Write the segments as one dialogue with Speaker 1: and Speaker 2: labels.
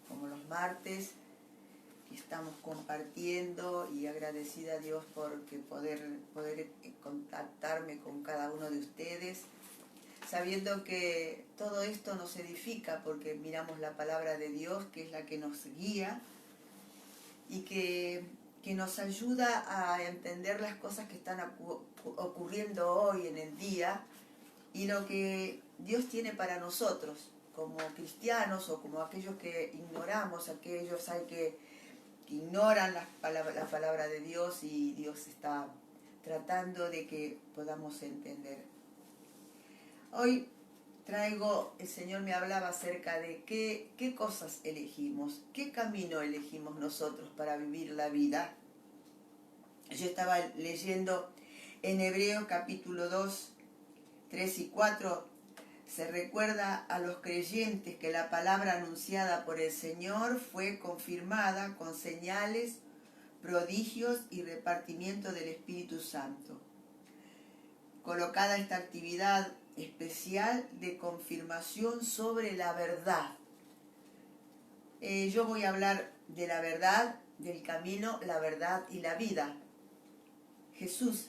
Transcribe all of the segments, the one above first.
Speaker 1: como los martes, que estamos compartiendo, y agradecida a Dios porque poder contactarme con cada uno de ustedes, sabiendo que todo esto nos edifica porque miramos la palabra de Dios, que es la que nos guía y que nos ayuda a entender las cosas que están ocurriendo hoy en el día y lo que Dios tiene para nosotros como cristianos, o como aquellos que ignoramos, aquellos que ignoran la palabra de Dios, y Dios está tratando de que podamos entender. Hoy el Señor me hablaba acerca de qué cosas elegimos, qué camino elegimos nosotros para vivir la vida. Yo estaba leyendo en Hebreos capítulo 2, 3 y 4, se recuerda a los creyentes que la palabra anunciada por el Señor fue confirmada con señales, prodigios y repartimiento del Espíritu Santo. Colocada esta actividad especial de confirmación sobre la verdad. Yo voy a hablar de la verdad, del camino, la verdad y la vida. Jesús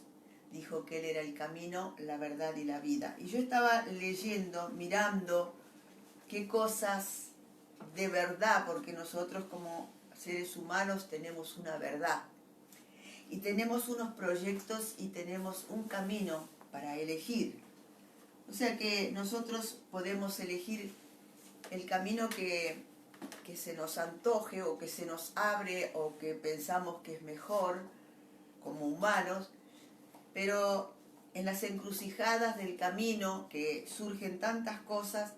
Speaker 1: dijo que Él era el camino, la verdad y la vida. Y yo estaba leyendo, mirando qué cosas de verdad, porque nosotros como seres humanos tenemos una verdad. Y tenemos unos proyectos y tenemos un camino para elegir. O sea que nosotros podemos elegir el camino que se nos antoje, o que se nos abre, o que pensamos que es mejor como humanos, pero en las encrucijadas del camino que surgen tantas cosas,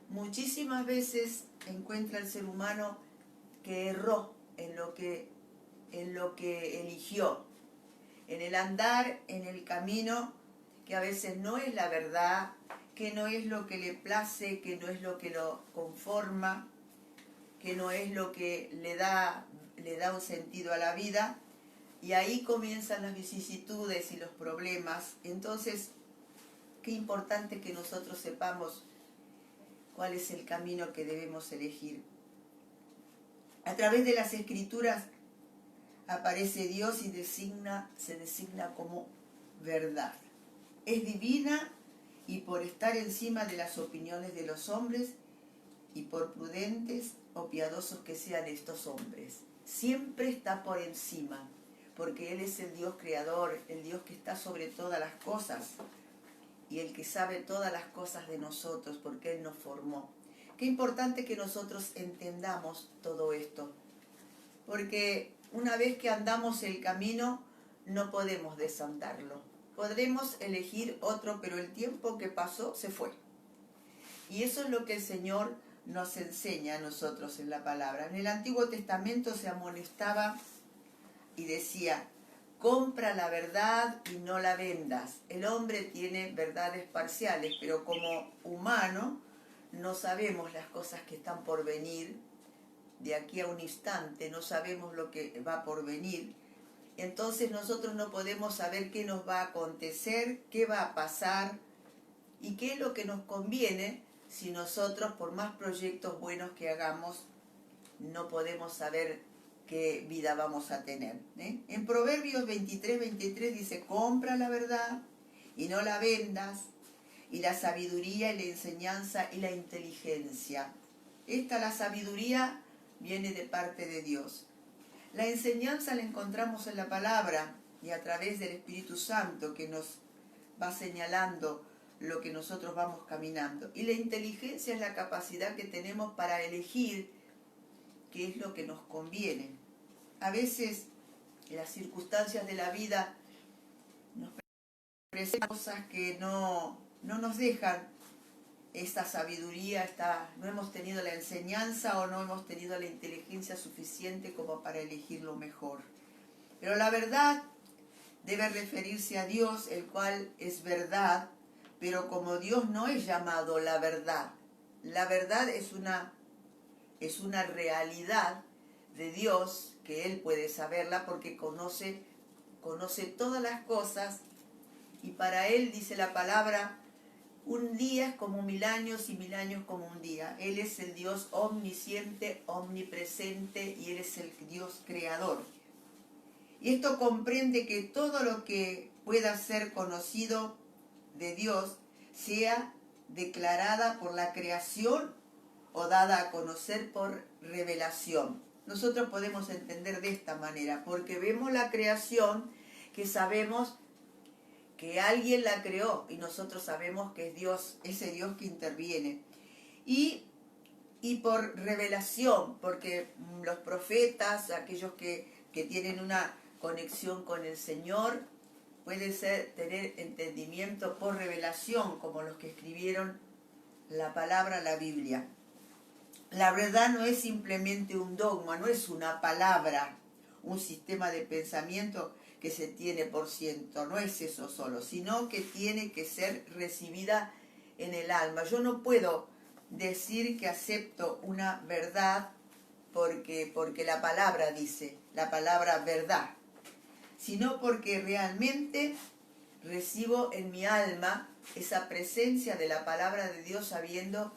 Speaker 1: muchísimas veces encuentra el ser humano que erró en lo que eligió, en el andar en el camino que a veces no es la verdad, que no es lo que le place, que no es lo que lo conforma, que no es lo que le da un sentido a la vida. Y ahí comienzan las vicisitudes y los problemas. Entonces, qué importante que nosotros sepamos cuál es el camino que debemos elegir. A través de las Escrituras aparece Dios y se designa como verdad. Es divina, y por estar encima de las opiniones de los hombres, y por prudentes o piadosos que sean estos hombres, siempre está por encima, porque Él es el Dios creador, el Dios que está sobre todas las cosas, y el que sabe todas las cosas de nosotros, porque Él nos formó. Qué importante que nosotros entendamos todo esto, porque una vez que andamos el camino, no podemos desandarlo. Podremos elegir otro, pero el tiempo que pasó se fue. Y eso es lo que el Señor nos enseña a nosotros en la palabra. En el Antiguo Testamento se amonestaba y decía: compra la verdad y no la vendas. El hombre tiene verdades parciales, pero como humano no sabemos las cosas que están por venir. De aquí a un instante no sabemos lo que va por venir. Entonces nosotros no podemos saber qué nos va a acontecer, qué va a pasar y qué es lo que nos conviene, si nosotros, por más proyectos buenos que hagamos, no podemos saber qué vida vamos a tener. En Proverbios 23 dice: compra la verdad y no la vendas, y la sabiduría y la enseñanza y la inteligencia. La sabiduría viene de parte de Dios. La enseñanza la encontramos en la palabra y a través del Espíritu Santo, que nos va señalando lo que nosotros vamos caminando. Y la inteligencia es la capacidad que tenemos para elegir qué es lo que nos conviene. A veces las circunstancias de la vida nos presentan cosas que no nos dejan esta sabiduría, no hemos tenido la enseñanza o no hemos tenido la inteligencia suficiente como para elegir lo mejor. Pero la verdad debe referirse a Dios, el cual es verdad, pero como Dios no es llamado la verdad es una realidad de Dios, que Él puede saberla porque conoce todas las cosas, y para Él, dice la palabra, un día es como 1000 años y 1000 años como un día. Él es el Dios omnisciente, omnipresente y Él es el Dios creador. Y esto comprende que todo lo que pueda ser conocido de Dios sea declarada por la creación o dada a conocer por revelación. Nosotros podemos entender de esta manera, porque vemos la creación, que sabemos que alguien la creó y nosotros sabemos que es Dios, ese Dios que interviene. Y por revelación, porque los profetas, aquellos que tienen una conexión con el Señor, pueden tener entendimiento por revelación, como los que escribieron la palabra, la Biblia. La verdad no es simplemente un dogma, no es una palabra, un sistema de pensamiento que se tiene por ciento, no es eso solo, sino que tiene que ser recibida en el alma. Yo no puedo decir que acepto una verdad porque la palabra dice, la palabra verdad, sino porque realmente recibo en mi alma esa presencia de la palabra de Dios, sabiendo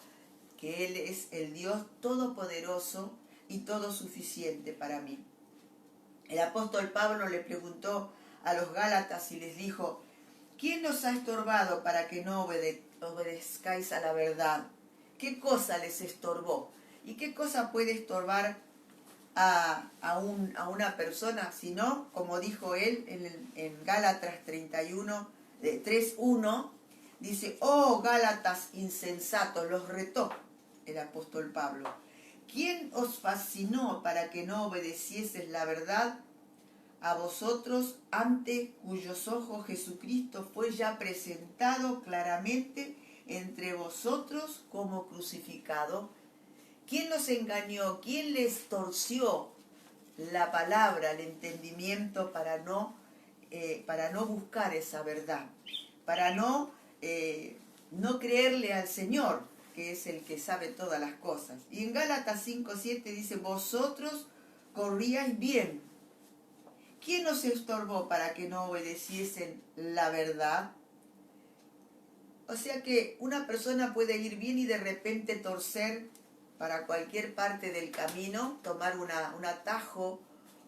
Speaker 1: que Él es el Dios todopoderoso y todo suficiente para mí. El apóstol Pablo le preguntó a los Gálatas y les dijo: ¿quién nos ha estorbado para que no obedezcáis a la verdad? ¿Qué cosa les estorbó? ¿Y qué cosa puede estorbar a una persona? Si no, como dijo él en Gálatas 3:1, dice: oh Gálatas insensatos, los retó el apóstol Pablo. ¿Quién os fascinó para que no obedecieses la verdad? A vosotros, ante cuyos ojos Jesucristo fue ya presentado claramente entre vosotros como crucificado. ¿Quién los engañó? ¿Quién les torció la palabra, el entendimiento para no buscar esa verdad? Para no creerle al Señor, que es el que sabe todas las cosas. Y en Gálatas 5:7 dice: vosotros corríais bien. ¿Quién os estorbó para que no obedeciesen la verdad? O sea que una persona puede ir bien y de repente torcer para cualquier parte del camino, tomar un atajo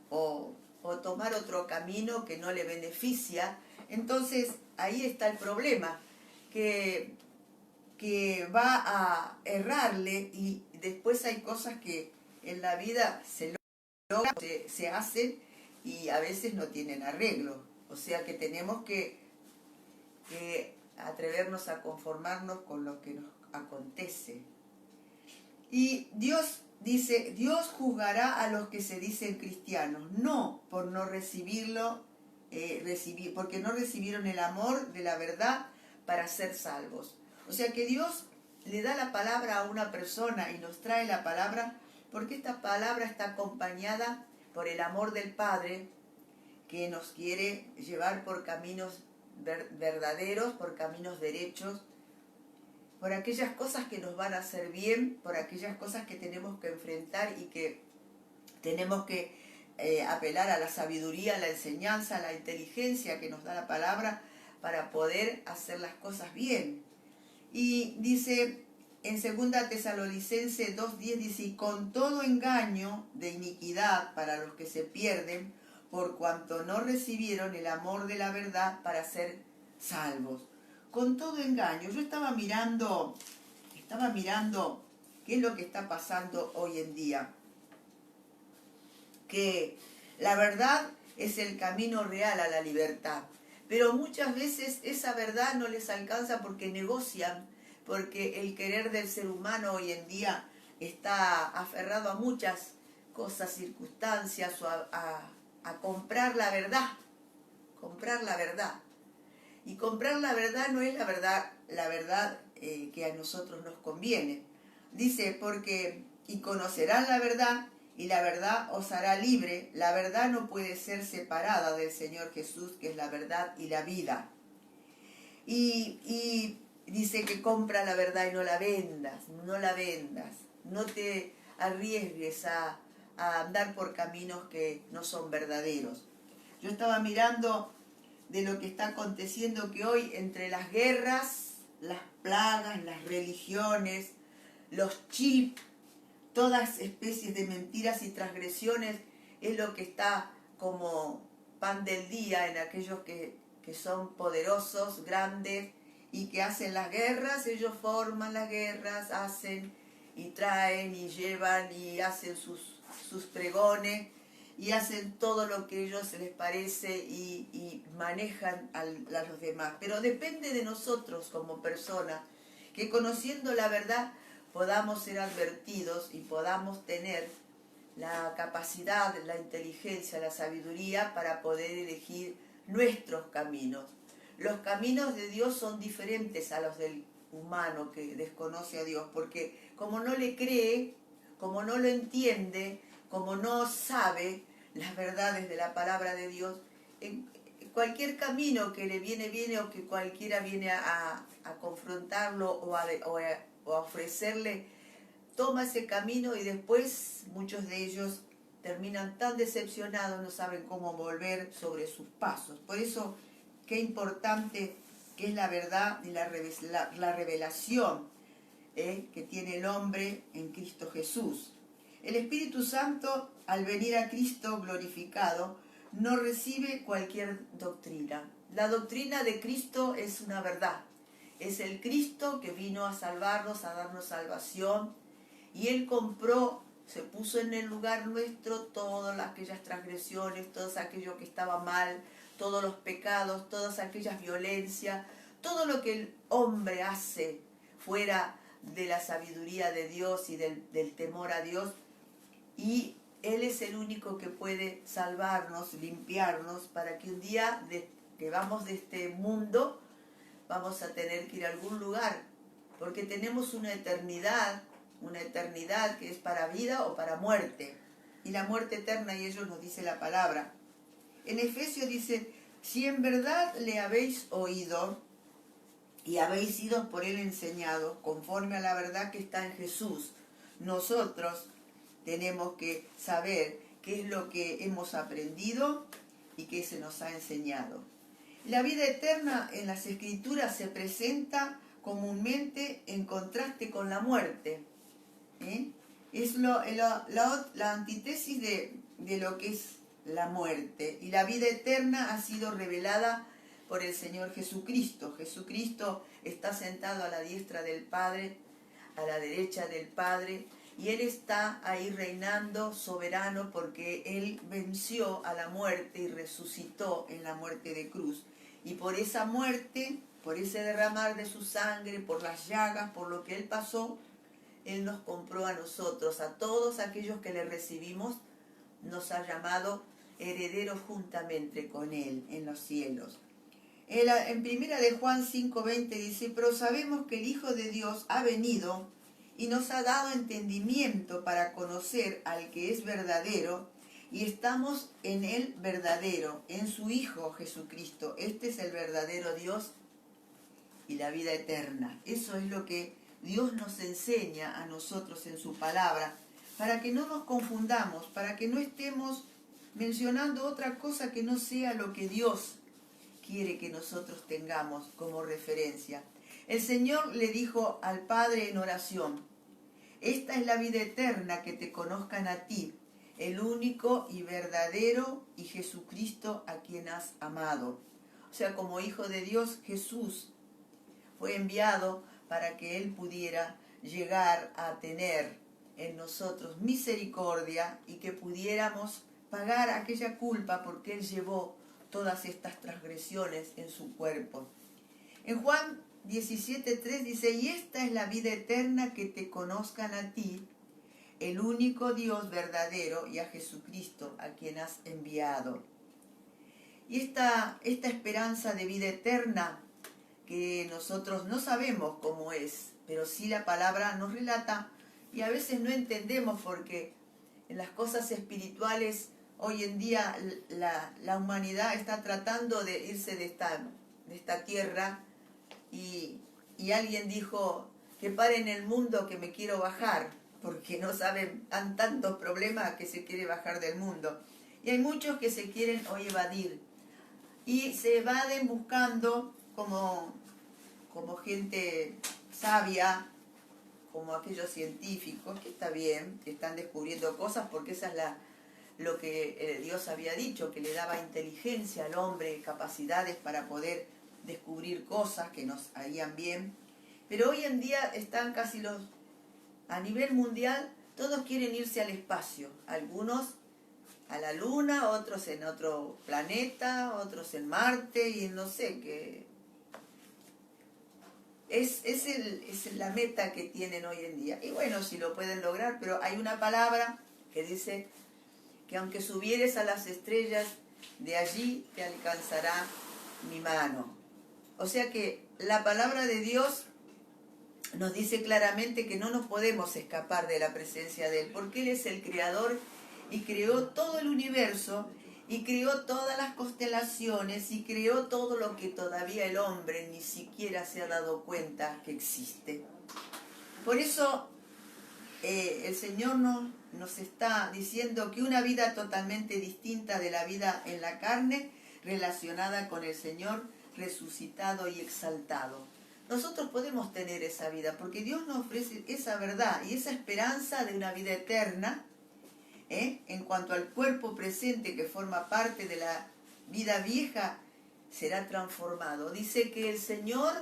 Speaker 1: o tomar otro camino que no le beneficia. Entonces ahí está el problema, que va a errarle, y después hay cosas que en la vida se logran, se hacen y a veces no tienen arreglo. O sea que tenemos que atrevernos a conformarnos con lo que nos acontece. Y Dios dice: Dios juzgará a los que se dicen cristianos, no por no recibirlo, porque no recibieron el amor de la verdad para ser salvos. O sea que Dios le da la palabra a una persona y nos trae la palabra porque esta palabra está acompañada por el amor del Padre, que nos quiere llevar por caminos verdaderos, por caminos derechos, por aquellas cosas que nos van a hacer bien, por aquellas cosas que tenemos que enfrentar y que tenemos que apelar a la sabiduría, a la enseñanza, a la inteligencia que nos da la palabra para poder hacer las cosas bien. Y dice en 2 Tesalonicenses 2:10, dice: y con todo engaño de iniquidad para los que se pierden, por cuanto no recibieron el amor de la verdad para ser salvos. Con todo engaño. Yo estaba mirando qué es lo que está pasando hoy en día. Que la verdad es el camino real a la libertad. Pero muchas veces esa verdad no les alcanza porque negocian, porque el querer del ser humano hoy en día está aferrado a muchas cosas, circunstancias, o a comprar la verdad. Comprar la verdad. Y comprar la verdad no es la verdad que a nosotros nos conviene. Dice: porque y conocerán la verdad, y la verdad os hará libre. La verdad no puede ser separada del Señor Jesús, que es la verdad y la vida. Y dice que compra la verdad y no la vendas, no la vendas. No te arriesgues a andar por caminos que no son verdaderos. Yo estaba mirando de lo que está aconteciendo, que hoy entre las guerras, plagas, las religiones, los chips, todas especies de mentiras y transgresiones es lo que está como pan del día en aquellos que son poderosos, grandes y que hacen las guerras. Ellos forman las guerras, hacen y traen y llevan y hacen sus pregones y hacen todo lo que a ellos les parece y manejan a los demás. Pero depende de nosotros como personas, que conociendo la verdad podamos ser advertidos y podamos tener la capacidad, la inteligencia, la sabiduría para poder elegir nuestros caminos. Los caminos de Dios son diferentes a los del humano que desconoce a Dios, porque como no le cree, como no lo entiende, como no sabe las verdades de la palabra de Dios, en cualquier camino que le viene o que cualquiera viene a confrontarlo o a ofrecerle, toma ese camino y después muchos de ellos terminan tan decepcionados, no saben cómo volver sobre sus pasos. Por eso, qué importante que es la verdad y la revelación que tiene el hombre en Cristo Jesús. El Espíritu Santo, al venir a Cristo glorificado, no recibe cualquier doctrina. La doctrina de Cristo es una verdad. Es el Cristo que vino a salvarnos, a darnos salvación, y Él compró, se puso en el lugar nuestro todas aquellas transgresiones, todo aquello que estaba mal, todos los pecados, todas aquellas violencias, todo lo que el hombre hace fuera de la sabiduría de Dios y del temor a Dios. Y Él es el único que puede salvarnos, limpiarnos, para que un día que vamos de este mundo, vamos a tener que ir a algún lugar, porque tenemos una eternidad que es para vida o para muerte, y la muerte eterna, y ello nos dice la palabra. En Efesios dice, si en verdad le habéis oído y habéis sido por Él enseñados, conforme a la verdad que está en Jesús, nosotros tenemos que saber qué es lo que hemos aprendido y qué se nos ha enseñado. La vida eterna en las Escrituras se presenta comúnmente en contraste con la muerte. Es la antítesis de lo que es la muerte. Y la vida eterna ha sido revelada por el Señor Jesucristo. Jesucristo está sentado a la diestra del Padre, a la derecha del Padre, y Él está ahí reinando soberano porque Él venció a la muerte y resucitó en la muerte de cruz. Y por esa muerte, por ese derramar de su sangre, por las llagas, por lo que Él pasó, Él nos compró a nosotros, a todos aquellos que le recibimos, nos ha llamado herederos juntamente con Él en los cielos. En primera de Juan 5:20 dice, pero sabemos que el Hijo de Dios ha venido y nos ha dado entendimiento para conocer al que es verdadero, y estamos en el verdadero, en su Hijo Jesucristo. Este es el verdadero Dios y la vida eterna. Eso es lo que Dios nos enseña a nosotros en su palabra, para que no nos confundamos, para que no estemos mencionando otra cosa que no sea lo que Dios quiere que nosotros tengamos como referencia. El Señor le dijo al Padre en oración, esta es la vida eterna, que te conozcan a ti, el único y verdadero, y Jesucristo a quien has amado. O sea, como Hijo de Dios, Jesús fue enviado para que Él pudiera llegar a tener en nosotros misericordia y que pudiéramos pagar aquella culpa porque Él llevó todas estas transgresiones en su cuerpo. En Juan 17:3 dice, y esta es la vida eterna, que te conozcan a ti, el único Dios verdadero, y a Jesucristo a quien has enviado. Y esta esperanza de vida eterna, que nosotros no sabemos cómo es, pero sí la palabra nos relata, y a veces no entendemos porque en las cosas espirituales hoy en día la humanidad está tratando de irse de esta tierra, y alguien dijo que paren el mundo, que me quiero bajar, porque no saben, han tantos problemas que se quiere bajar del mundo. Y hay muchos que se quieren hoy evadir, y se evaden buscando como como gente sabia, como aquellos científicos, que está bien, que están descubriendo cosas, porque esa es lo que Dios había dicho, que le daba inteligencia al hombre, capacidades para poder descubrir cosas que nos harían bien. Pero hoy en día están casi a nivel mundial, todos quieren irse al espacio, algunos a la Luna, otros en otro planeta, otros en Marte, y no sé, que es la meta que tienen hoy en día. Y bueno, si lo pueden lograr, pero hay una palabra que dice que aunque subieres a las estrellas, de allí te alcanzará mi mano. O sea que la palabra de Dios nos dice claramente que no nos podemos escapar de la presencia de Él, porque Él es el creador y creó todo el universo, y creó todas las constelaciones, y creó todo lo que todavía el hombre ni siquiera se ha dado cuenta que existe. Por eso el Señor nos está diciendo que una vida totalmente distinta de la vida en la carne, relacionada con el Señor resucitado y exaltado. Nosotros podemos tener esa vida porque Dios nos ofrece esa verdad y esa esperanza de una vida eterna. En cuanto al cuerpo presente que forma parte de la vida vieja, será transformado. Dice que el Señor,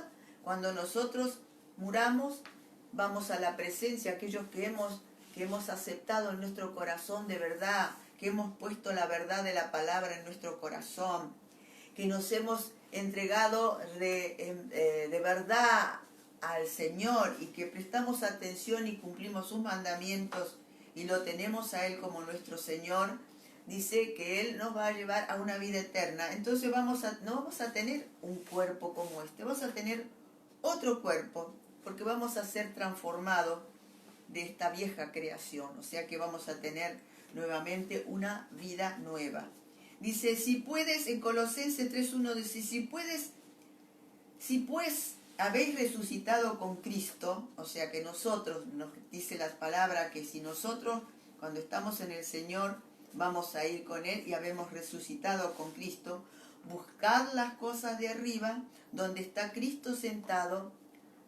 Speaker 1: cuando nosotros muramos, vamos a la presencia, aquellos que hemos aceptado en nuestro corazón de verdad, que hemos puesto la verdad de la palabra en nuestro corazón, que nos hemos entregado de verdad al Señor y que prestamos atención y cumplimos sus mandamientos y lo tenemos a Él como nuestro Señor, dice que Él nos va a llevar a una vida eterna. Entonces no vamos a tener un cuerpo como este, vamos a tener otro cuerpo, porque vamos a ser transformados de esta vieja creación, o sea que vamos a tener nuevamente una vida nueva. Dice, si puedes, en Colosenses 3:1 dice, si pues habéis resucitado con Cristo, o sea que nosotros, nos dice la palabra que si nosotros cuando estamos en el Señor vamos a ir con Él y habemos resucitado con Cristo, buscad las cosas de arriba donde está Cristo sentado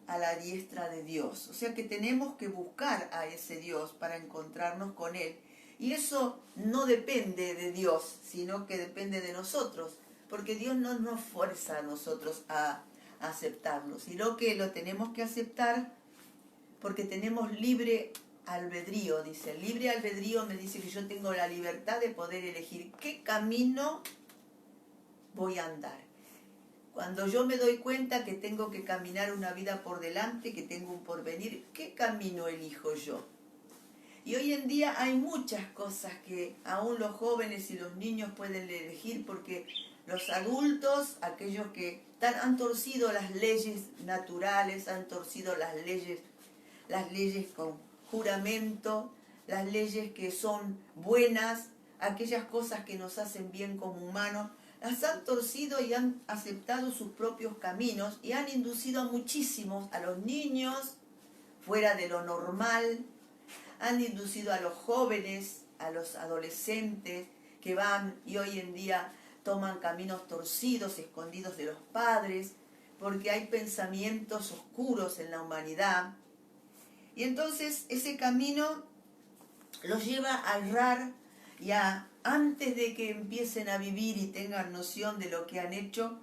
Speaker 1: a la diestra de Dios. O sea que tenemos que buscar a ese Dios para encontrarnos con Él. Y eso no depende de Dios, sino que depende de nosotros, porque Dios no nos fuerza a nosotros a aceptarlo, sino que lo tenemos que aceptar porque tenemos libre albedrío, dice. Libre albedrío me dice que yo tengo la libertad de poder elegir qué camino voy a andar. Cuando yo me doy cuenta que tengo que caminar una vida por delante, que tengo un porvenir, ¿qué camino elijo yo? Y hoy en día hay muchas cosas que aún los jóvenes y los niños pueden elegir, porque los adultos, aquellos que han torcido las leyes naturales, han torcido las leyes con juramento, las leyes que son buenas, aquellas cosas que nos hacen bien como humanos, las han torcido y han aceptado sus propios caminos y han inducido a muchísimos, a los niños, fuera de lo normal, han inducido a los jóvenes, a los adolescentes que van y hoy en día toman caminos torcidos, escondidos de los padres, porque hay pensamientos oscuros en la humanidad. Y entonces ese camino los lleva a errar y antes de que empiecen a vivir y tengan noción de lo que han hecho,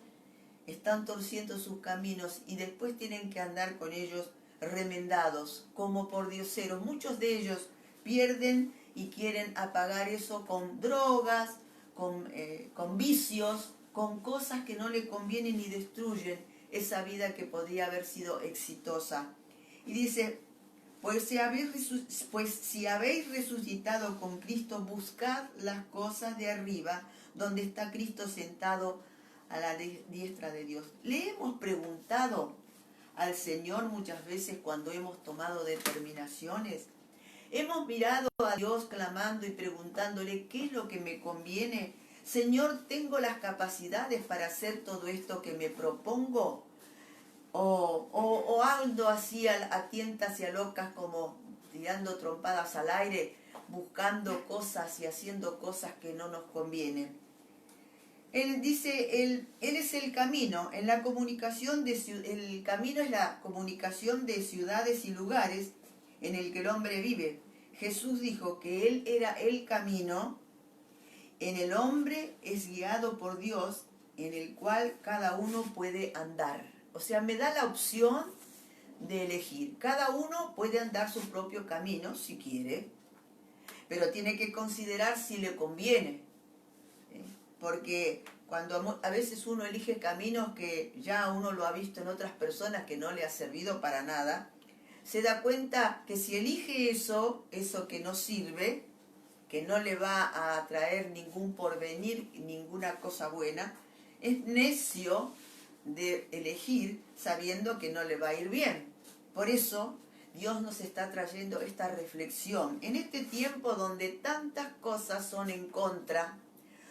Speaker 1: están torciendo sus caminos y después tienen que andar con ellos remendados, como por dioseros. Muchos de ellos pierden y quieren apagar eso con drogas, con vicios, con cosas que no le convienen y destruyen esa vida que podría haber sido exitosa. Y dice, pues si habéis resucitado con Cristo, buscad las cosas de arriba, donde está Cristo sentado a la diestra de Dios. Le hemos preguntado al Señor muchas veces cuando hemos tomado determinaciones. Hemos mirado a Dios clamando y preguntándole qué es lo que me conviene. Señor, ¿tengo las capacidades para hacer todo esto que me propongo? O ando así a tientas y a locas, como tirando trompadas al aire, buscando cosas y haciendo cosas que no nos convienen. Él dice, él es el camino, en la comunicación el camino es la comunicación de ciudades y lugares en el que el hombre vive. Jesús dijo que Él era el camino, en el hombre es guiado por Dios, en el cual cada uno puede andar. O sea, me da la opción de elegir. Cada uno puede andar su propio camino si quiere, pero tiene que considerar si le conviene. Porque cuando a veces uno elige caminos que ya uno lo ha visto en otras personas que no le ha servido para nada, se da cuenta que si elige eso que no sirve, que no le va a traer ningún porvenir, ninguna cosa buena, es necio de elegir sabiendo que no le va a ir bien. Por eso Dios nos está trayendo esta reflexión en este tiempo donde tantas cosas son en contra,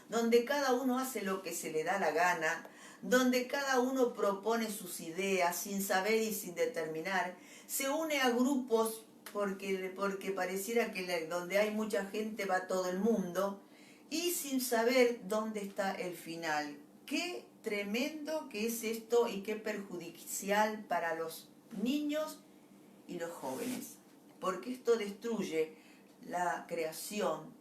Speaker 1: donde cada uno hace lo que se le da la gana, donde cada uno propone sus ideas sin saber y sin determinar, se une a grupos porque pareciera que donde hay mucha gente va todo el mundo, y sin saber dónde está el final. Qué tremendo que es esto y qué perjudicial para los niños y los jóvenes, porque esto destruye la creación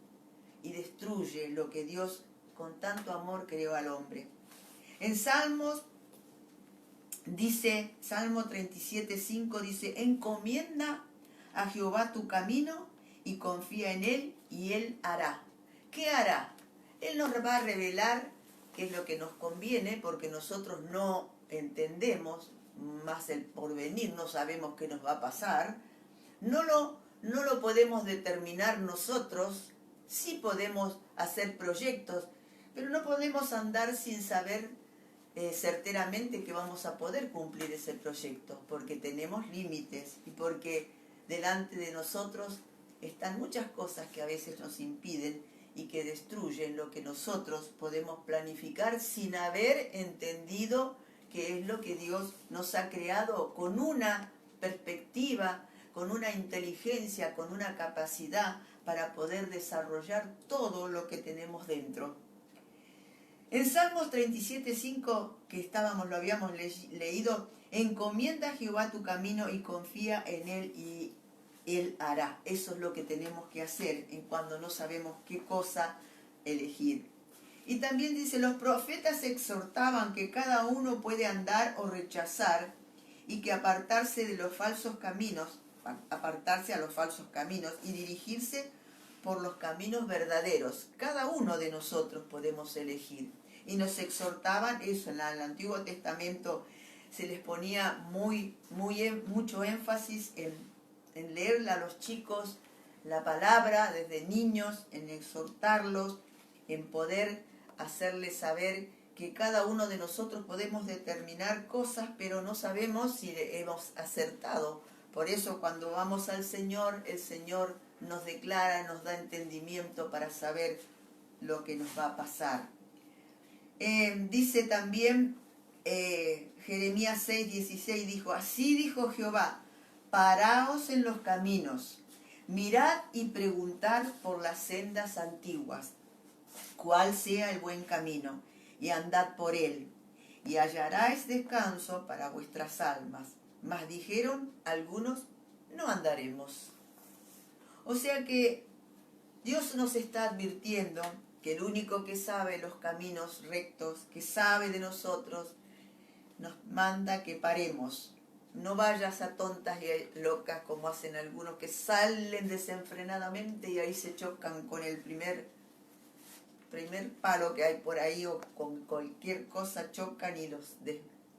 Speaker 1: y destruye lo que Dios con tanto amor creó al hombre. En Salmos dice, Salmo 37:5 dice, encomienda a Jehová tu camino y confía en Él y Él hará. ¿Qué hará? Él nos va a revelar qué es lo que nos conviene, porque nosotros no entendemos más el porvenir, no sabemos qué nos va a pasar. No lo podemos determinar nosotros, sí podemos hacer proyectos, pero no podemos andar sin saber certeramente que vamos a poder cumplir ese proyecto, porque tenemos límites y porque delante de nosotros están muchas cosas que a veces nos impiden y que destruyen lo que nosotros podemos planificar sin haber entendido qué es lo que Dios nos ha creado con una perspectiva, con una inteligencia, con una capacidad para poder desarrollar todo lo que tenemos dentro. En Salmos 37:5 que lo habíamos leído, encomienda a Jehová tu camino y confía en Él y Él hará. Eso es lo que tenemos que hacer en cuando no sabemos qué cosa elegir. Y también dice, los profetas exhortaban que cada uno puede andar o rechazar y que apartarse a los falsos caminos y dirigirse por los caminos verdaderos. Cada uno de nosotros podemos elegir. Y nos exhortaban eso, en el Antiguo Testamento se les ponía mucho énfasis en leerle a los chicos la palabra desde niños, en exhortarlos, en poder hacerles saber que cada uno de nosotros podemos determinar cosas, pero no sabemos si hemos acertado. Por eso cuando vamos al Señor, el Señor nos declara, nos da entendimiento para saber lo que nos va a pasar. Dice también Jeremías 6:16, dijo, así dijo Jehová, paraos en los caminos, mirad y preguntad por las sendas antiguas, cuál sea el buen camino, y andad por él, y hallaréis descanso para vuestras almas. Mas dijeron algunos, no andaremos. O sea que Dios nos está advirtiendo que el único que sabe los caminos rectos, que sabe de nosotros, nos manda que paremos. No vayas a tontas y locas como hacen algunos que salen desenfrenadamente y ahí se chocan con el primer palo que hay por ahí, o con cualquier cosa chocan y los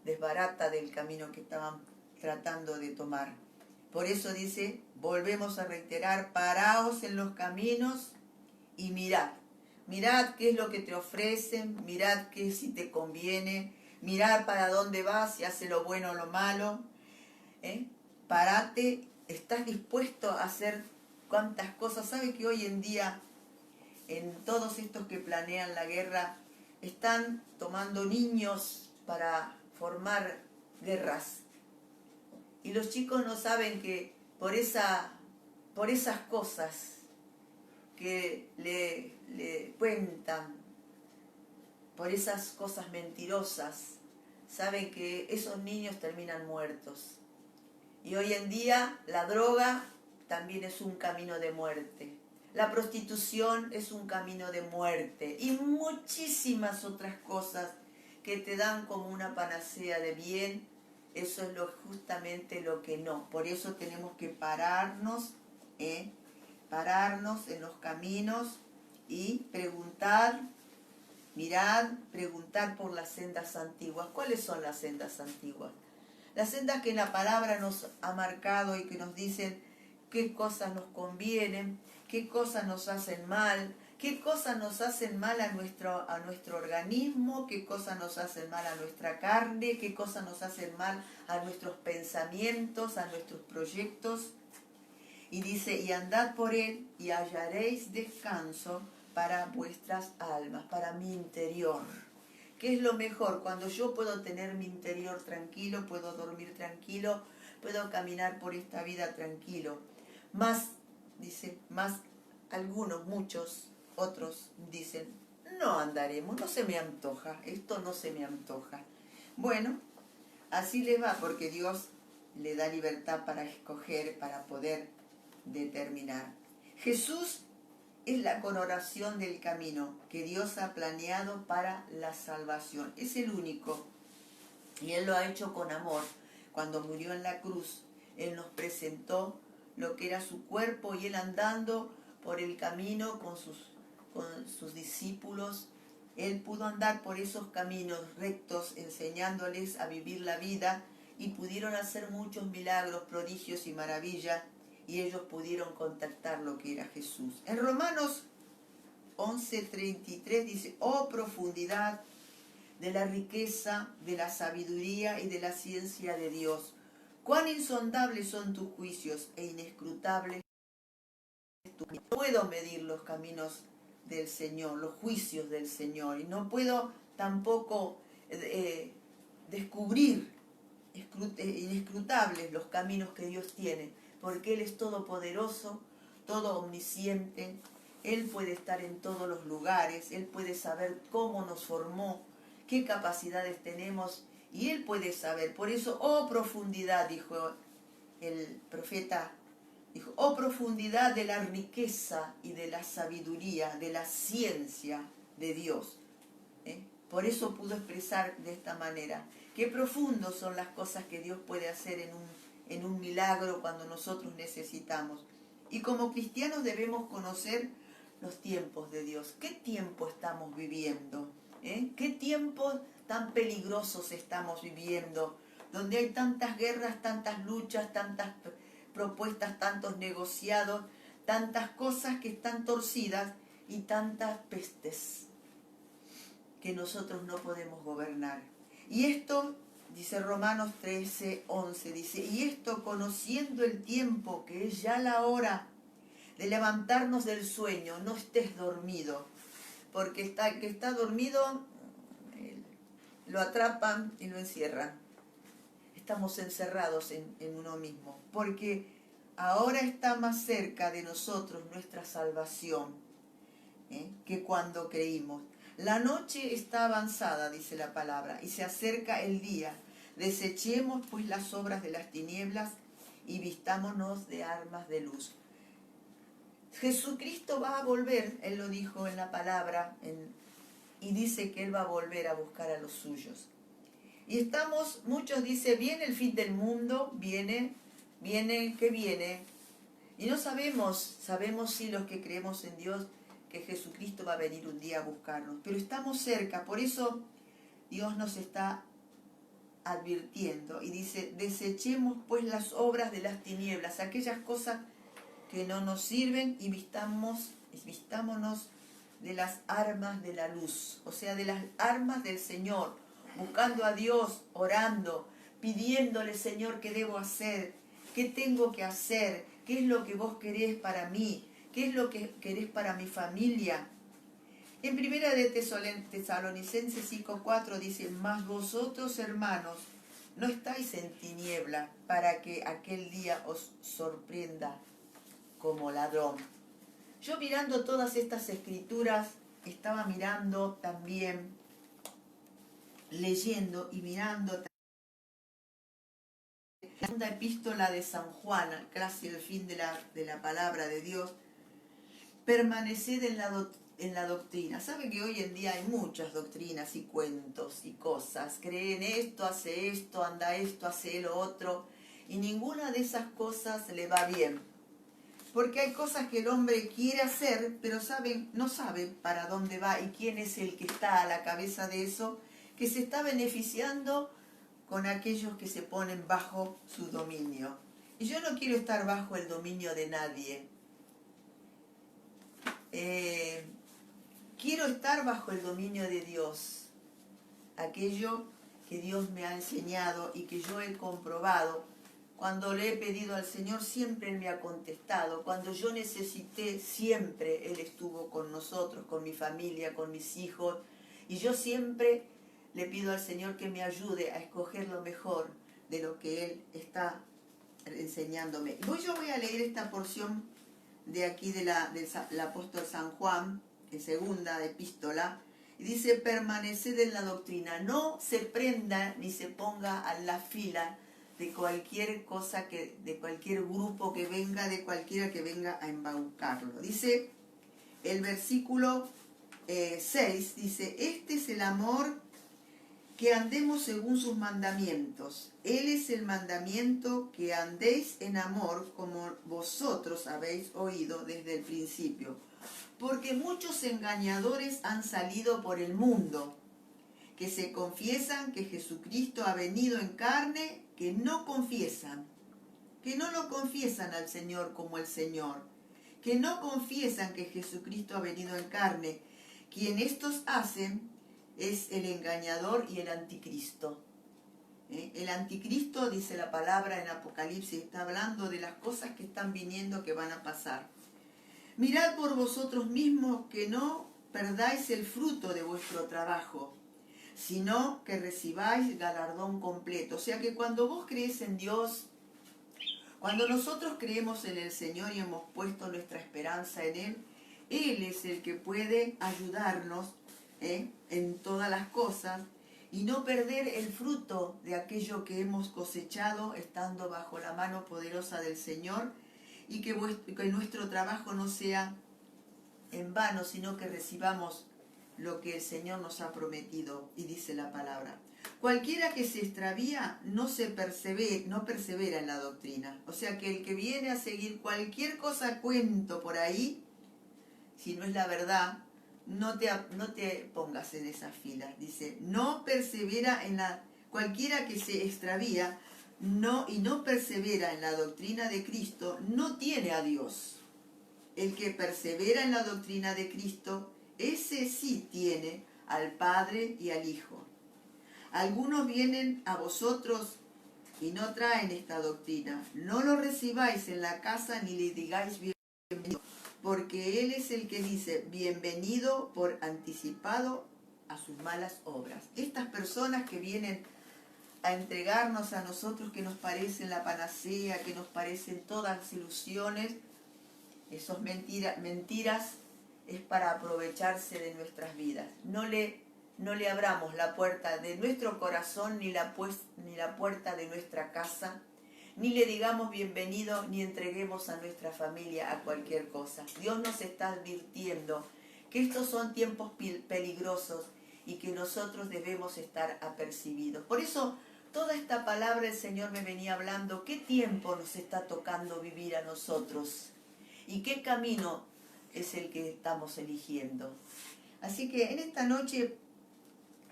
Speaker 1: desbarata del camino que estaban tratando de tomar. Por eso dice, volvemos a reiterar, paraos en los caminos y mirad. Mirad qué es lo que te ofrecen, mirad qué si te conviene, mirad para dónde vas, si hace lo bueno o lo malo. Parate, estás dispuesto a hacer cuantas cosas. ¿Sabe que hoy en día, en todos estos que planean la guerra, están tomando niños para formar guerras? Y los chicos no saben que por esas cosas que le cuentan, por esas cosas mentirosas, saben que esos niños terminan muertos. Y hoy en día la droga también es un camino de muerte. La prostitución es un camino de muerte. Y muchísimas otras cosas que te dan como una panacea de bien. Eso es justamente lo que no. Por eso tenemos que pararnos en los caminos y preguntar, mirad, preguntar por las sendas antiguas. ¿Cuáles son las sendas antiguas? Las sendas que la palabra nos ha marcado y que nos dicen qué cosas nos convienen, qué cosas nos hacen mal, qué cosas nos hacen mal a nuestro organismo, qué cosas nos hacen mal a nuestra carne, qué cosas nos hacen mal a nuestros pensamientos, a nuestros proyectos. Y dice, y andad por él y hallaréis descanso para vuestras almas, para mi interior. ¿Qué es lo mejor? Cuando yo puedo tener mi interior tranquilo, puedo dormir tranquilo, puedo caminar por esta vida tranquilo. Más, dice, más algunos, muchos, otros dicen, no andaremos, no se me antoja, esto no se me antoja. Bueno, así les va, porque Dios le da libertad para escoger, para poder determinar. Jesús es la coronación del camino que Dios ha planeado para la salvación. Es el único. Y Él lo ha hecho con amor. Cuando murió en la cruz, Él nos presentó lo que era su cuerpo y Él andando por el camino con sus discípulos. Él pudo andar por esos caminos rectos, enseñándoles a vivir la vida y pudieron hacer muchos milagros, prodigios y maravillas. Y ellos pudieron contactar lo que era Jesús. En Romanos 11:33 dice, oh profundidad de la riqueza, de la sabiduría y de la ciencia de Dios. Cuán insondables son tus juicios e inescrutables tu camino. No puedo medir los caminos del Señor, los juicios del Señor. Y no puedo tampoco descubrir inescrutables los caminos que Dios tiene, porque Él es todopoderoso, todo omnisciente. Él puede estar en todos los lugares, Él puede saber cómo nos formó, qué capacidades tenemos, y Él puede saber. Por eso, oh profundidad, dijo el profeta, dijo, oh profundidad de la riqueza y de la sabiduría, de la ciencia de Dios. Por eso pudo expresar de esta manera. Qué profundos son las cosas que Dios puede hacer en un milagro cuando nosotros necesitamos. Y como cristianos debemos conocer los tiempos de Dios. ¿Qué tiempo estamos viviendo? ¿Qué tiempos tan peligrosos estamos viviendo? Donde hay tantas guerras, tantas luchas, tantas propuestas, tantos negociados, tantas cosas que están torcidas y tantas pestes que nosotros no podemos gobernar. Y esto, dice Romanos 13:11, dice, y esto conociendo el tiempo, que es ya la hora de levantarnos del sueño, no estés dormido, porque el que está dormido lo atrapan y lo encierran. Estamos encerrados en uno mismo, porque ahora está más cerca de nosotros nuestra salvación que cuando creímos. La noche está avanzada, dice la palabra, y se acerca el día. Desechemos pues las obras de las tinieblas y vistámonos de armas de luz. Jesucristo va a volver, Él lo dijo en la palabra, y dice que Él va a volver a buscar a los suyos. Y estamos, muchos dicen, viene el fin del mundo, viene, que viene. Y no sabemos sí los que creemos en Dios, que Jesucristo va a venir un día a buscarnos. Pero estamos cerca, por eso Dios nos está advirtiendo y dice, desechemos pues las obras de las tinieblas, aquellas cosas que no nos sirven y vistámonos de las armas de la luz, o sea, de las armas del Señor, buscando a Dios, orando, pidiéndole, Señor, ¿qué debo hacer? ¿Qué tengo que hacer? ¿Qué es lo que vos querés para mí? ¿Qué es lo que querés para mi familia? En primera de Tesalonicenses 5:4 dice, mas vosotros, hermanos, no estáis en tiniebla para que aquel día os sorprenda como ladrón. Yo mirando todas estas escrituras, estaba mirando también leyendo y mirando la segunda epístola de San Juan, casi el fin de la palabra de Dios, permaneced en la doctrina. Saben que hoy en día hay muchas doctrinas y cuentos y cosas. Creen esto, anda esto, hace lo otro. Y ninguna de esas cosas le va bien. Porque hay cosas que el hombre quiere hacer, pero no sabe para dónde va y quién es el que está a la cabeza de eso, que se está beneficiando con aquellos que se ponen bajo su dominio. Y yo no quiero estar bajo el dominio de nadie. Quiero estar bajo el dominio de Dios. Aquello que Dios me ha enseñado y que yo he comprobado. Cuando le he pedido al Señor, siempre Él me ha contestado. Cuando yo necesité, siempre Él estuvo con nosotros, con mi familia, con mis hijos. Y yo siempre le pido al Señor que me ayude a escoger lo mejor de lo que Él está enseñándome. Yo voy a leer esta porción de aquí del apóstol San Juan, en segunda epístola, y dice: permaneced en la doctrina, no se prenda ni se ponga a la fila de cualquier cosa, de cualquier grupo que venga, de cualquiera que venga a embaucarlo. Dice el versículo 6, dice: este es el amor, que andemos según sus mandamientos. Él es el mandamiento, que andéis en amor como vosotros habéis oído desde el principio. Porque muchos engañadores han salido por el mundo, que se confiesan que Jesucristo ha venido en carne, que no lo confiesan al Señor como el Señor, que no confiesan que Jesucristo ha venido en carne. Quien estos hacen es el engañador y el anticristo. El anticristo, dice la palabra en Apocalipsis, está hablando de las cosas que están viniendo, que van a pasar. Mirad por vosotros mismos que no perdáis el fruto de vuestro trabajo, sino que recibáis galardón completo. O sea que cuando vos crees en Dios, cuando nosotros creemos en el Señor y hemos puesto nuestra esperanza en Él, Él es el que puede ayudarnos en todas las cosas y no perder el fruto de aquello que hemos cosechado estando bajo la mano poderosa del Señor, y que nuestro trabajo no sea en vano, sino que recibamos lo que el Señor nos ha prometido. Y dice la palabra: cualquiera que se extravía no persevera en la doctrina. O sea que el que viene a seguir cualquier cosa, cuento por ahí, si no es la verdad, no te pongas en esa fila. Dice: no persevera en cualquiera que se extravía y no persevera en la doctrina de Cristo, no tiene a Dios. El que persevera en la doctrina de Cristo, ese sí tiene al Padre y al Hijo. Algunos vienen a vosotros y no traen esta doctrina. No lo recibáis en la casa ni le digáis bienvenido, porque Él es el que dice bienvenido por anticipado a sus malas obras. Estas personas que vienen a entregarnos a nosotros, que nos parecen la panacea, que nos parecen todas ilusiones, esos mentiras es para aprovecharse de nuestras vidas. No le abramos la puerta de nuestro corazón ni la puerta de nuestra casa, ni le digamos bienvenido, ni entreguemos a nuestra familia a cualquier cosa. Dios nos está advirtiendo que estos son tiempos peligrosos y que nosotros debemos estar apercibidos. Por eso, toda esta palabra el Señor me venía hablando: ¿qué tiempo nos está tocando vivir a nosotros? ¿Y qué camino es el que estamos eligiendo? Así que en esta noche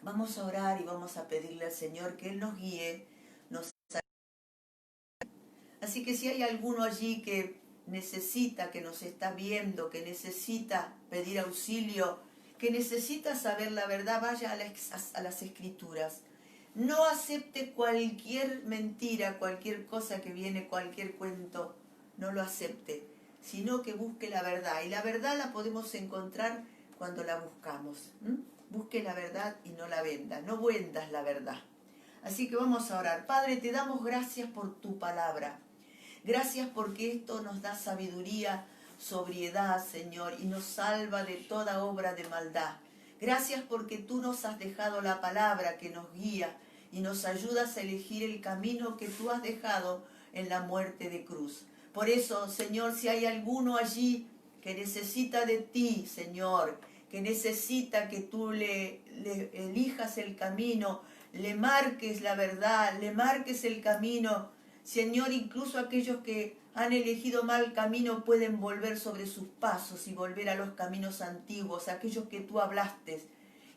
Speaker 1: vamos a orar y vamos a pedirle al Señor que Él nos guíe, nos ayude. Así que si hay alguno allí que necesita, que nos está viendo, que necesita pedir auxilio, que necesita saber la verdad, vaya a las Escrituras. No acepte cualquier mentira, cualquier cosa que viene, cualquier cuento, no lo acepte, sino que busque la verdad. Y la verdad la podemos encontrar cuando la buscamos. Busque la verdad y no la vendas, no vendas la verdad. Así que vamos a orar. Padre, te damos gracias por tu palabra. Gracias porque esto nos da sabiduría, sobriedad, Señor, y nos salva de toda obra de maldad. Gracias porque tú nos has dejado la palabra que nos guía y nos ayudas a elegir el camino que tú has dejado en la muerte de cruz. Por eso, Señor, si hay alguno allí que necesita de ti, Señor, que necesita que tú le elijas el camino, le marques la verdad, le marques el camino, Señor, incluso aquellos que han elegido mal camino pueden volver sobre sus pasos y volver a los caminos antiguos, aquellos que tú hablaste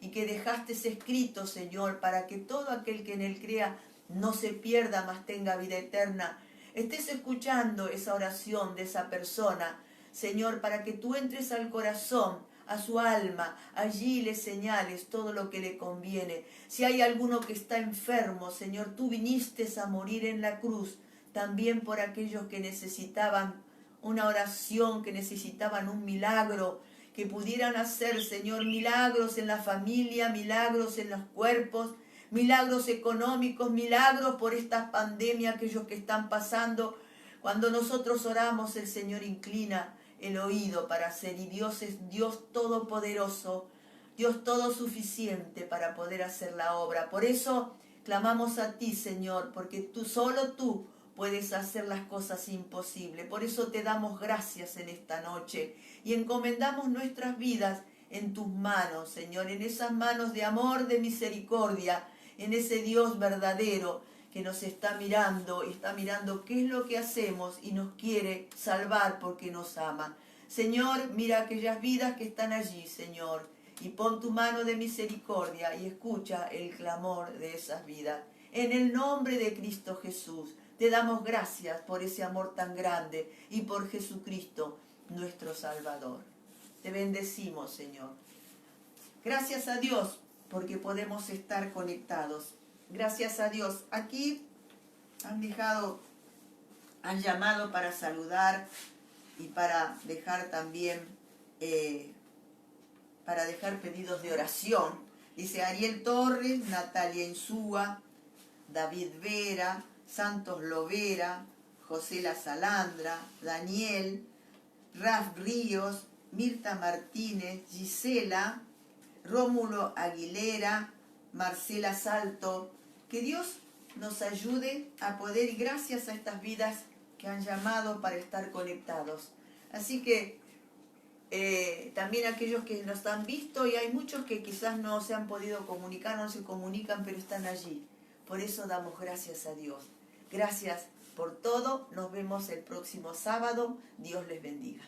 Speaker 1: y que dejaste escrito, Señor, para que todo aquel que en él crea no se pierda, mas tenga vida eterna. Estés escuchando esa oración de esa persona, Señor, para que tú entres al corazón, a su alma, allí le señales todo lo que le conviene. Si hay alguno que está enfermo, Señor, tú viniste a morir en la cruz, también por aquellos que necesitaban una oración, que necesitaban un milagro, que pudieran hacer, Señor, milagros en la familia, milagros en los cuerpos, milagros económicos, milagros por esta pandemia, aquellos que están pasando. Cuando nosotros oramos, el Señor inclina el oído para hacer, y Dios es Dios todopoderoso, Dios todo suficiente para poder hacer la obra. Por eso clamamos a ti, Señor, porque solo tú puedes hacer las cosas imposibles. Por eso te damos gracias en esta noche y encomendamos nuestras vidas en tus manos, Señor, en esas manos de amor, de misericordia, en ese Dios verdadero que nos está mirando qué es lo que hacemos y nos quiere salvar porque nos ama. Señor, mira aquellas vidas que están allí, Señor, y pon tu mano de misericordia y escucha el clamor de esas vidas. En el nombre de Cristo Jesús, te damos gracias por ese amor tan grande y por Jesucristo, nuestro Salvador. Te bendecimos, Señor. Gracias a Dios porque podemos estar conectados. Gracias a Dios. Aquí han llamado para saludar y para dejar también, para dejar pedidos de oración. Dice Ariel Torres, Natalia Insúa, David Vera, Santos Lovera, José La Salandra, Daniel, Raf Ríos, Mirta Martínez, Gisela, Rómulo Aguilera, Marcela Salto. Que Dios nos ayude a poder, gracias a estas vidas que han llamado para estar conectados. Así que también aquellos que nos han visto, y hay muchos que quizás no se han podido comunicar, no se comunican, pero están allí. Por eso damos gracias a Dios. Gracias por todo. Nos vemos el próximo sábado. Dios les bendiga.